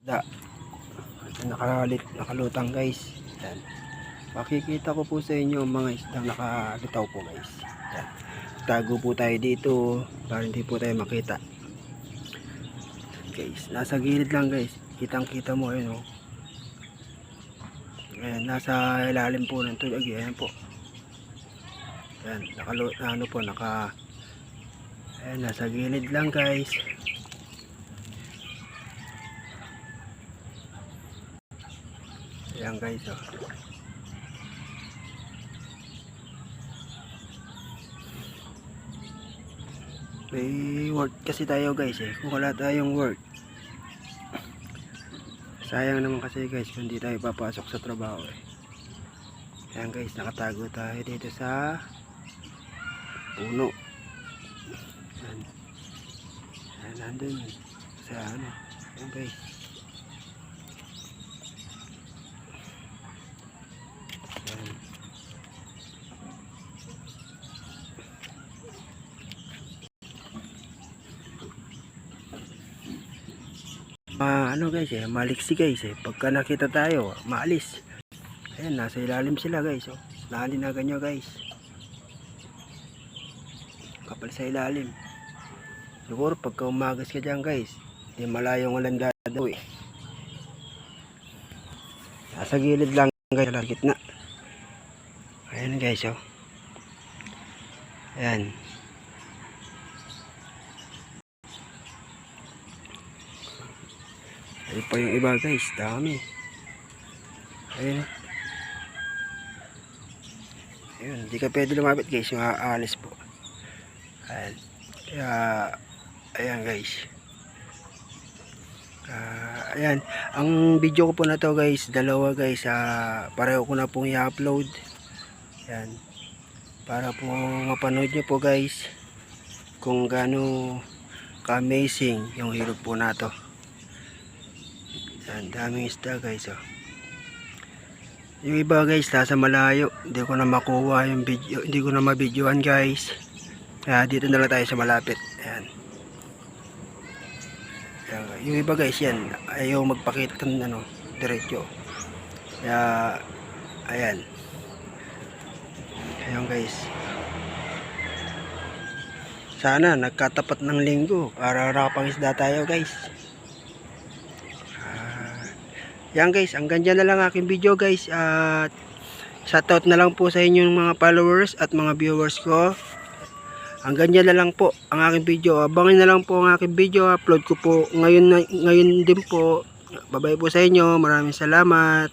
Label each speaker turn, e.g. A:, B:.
A: Da, nakalutang guys. Yan. Makikita ko po sa inyo ang mga isdang nakalitaw po guys. Yan. Tago po tayo dito para hindi po tayo makita. Guys, nasa gilid lang guys. Kitang kita mo ayun oh. Ayan, nasa ilalim po ng tubig. Ayan po. Ayan, ano po, ayan, nasa gilid lang guys. Ayan guys oh. May work kasi tayo guys eh. Kung wala tayong work, sayang naman kasi guys kung hindi tayo papasok sa trabaho eh. Ayan guys, nakatago tayo dito sa puno. Ayan. Ayan, nandun sa ano. Ayan guys. Ayan. Ano guys eh, maliksi guys eh. Pagka nakita tayo, maalis. Ayan, nasa ilalim sila guys oh. Nalinagan nyo guys. Kapal sa ilalim. Siguro pagka umagas ka dyan guys, hindi malayong walang dadaw eh. Nasa gilid lang guys, sa gitna. Ayan guys oh. Ayan. Ayun pa yung iba guys, dami. Ayun. Ayun, hindi ka pwede lumapit guys, maaalis po. Ayan. Kaya, ayan guys. Ayan, ang video ko po na to guys, dalawa guys, pareho ko na pong i-upload. Ayan. Para po mapanood nyo po guys kung gaano ka-amazing yung hirap po na to. Ayan, daming isda guys oh. Yung iba guys nasa malayo, hindi ko na makuha yung video, hindi ko na mabidyoan guys. Kaya dito na lang tayo sa malapit. Ayan. Ayan, yung iba guys yan, ayaw magpakita ng ano, diretso. Kaya ayan. Ayan guys. Sana nagkatapat ng linggo para rapang isda tayo guys. Yan guys, hanggang dyan na lang aking video guys. At shoutout na lang po sa inyong mga followers at mga viewers ko. Hanggang dyan na lang po ang aking video. Abangan na lang po ang aking video. Upload ko po ngayon din po. Bye bye po sa inyo. Maraming salamat.